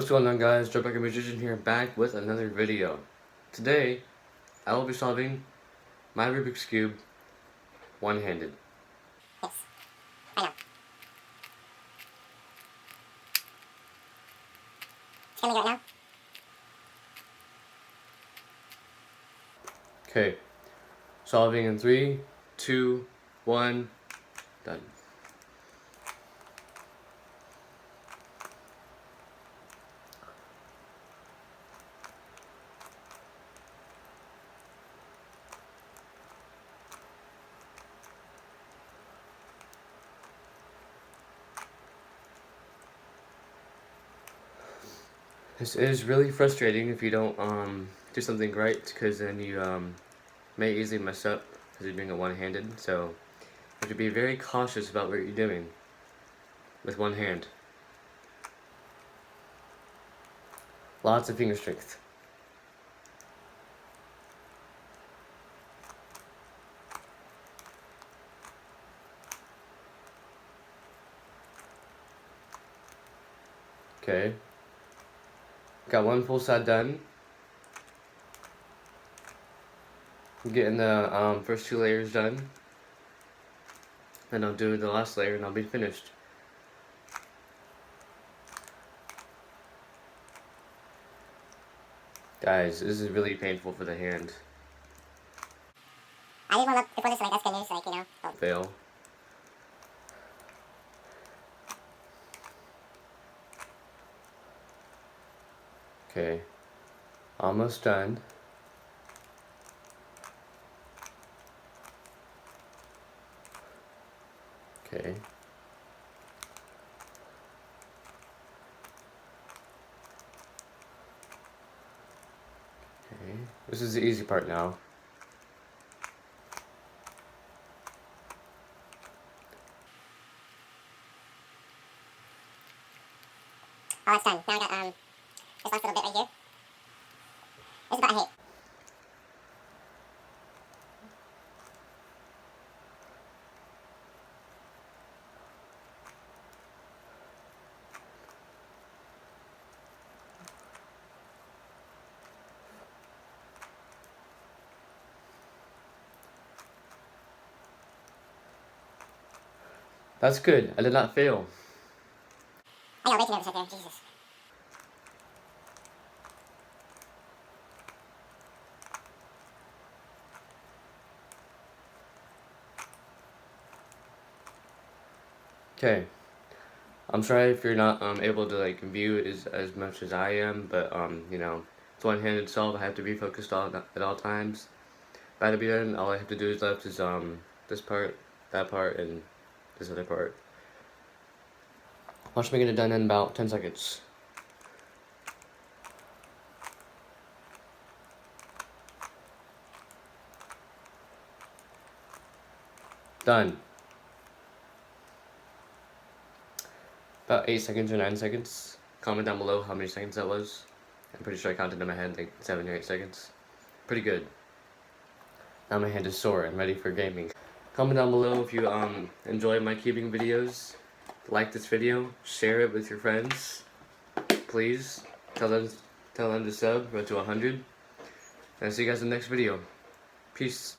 What's going on, guys? Rubik Magician here, back with another video. Today, I will be solving my Rubik's Cube one-handed. Yes, I know. Tell me right now. Okay, solving in 3, 2, 1, done. This is really frustrating if you don't do something right, because then you may easily mess up because you're doing it one-handed. So you have to be very cautious about what you're doing with one hand. Lots of finger strength. Okay. Got one full side done. I'm getting the first 2 layers done. Then I'll do the last layer and I'll be finished. Guys, this is really painful for the hand. I did one up before this, like, that's good news, like, you know. Oh. Fail. Okay. Almost done. Okay. Okay. This is the easy part now. Oh, it's done. Now I got, this last little bit right here. This is about I hate. That's good. I did not fail. I got way too nervous right there. Jesus. Okay. I'm sorry if you're not able to like view it as much as I am, but you know, it's one-handed solve. I have to be focused at all times. By the end, all I have to do is left is this part, that part, and this other part. Watch me get it done in about 10 seconds. Done. About 8 seconds or 9 seconds. Comment down below how many seconds that was. I'm pretty sure I counted in my head like 7 or 8 seconds. Pretty good. Now my hand is sore and ready for gaming. Comment down below if you enjoy my cubing videos. Like this video, share it with your friends. Please tell them to sub, we're to 100. And I'll see you guys in the next video. Peace.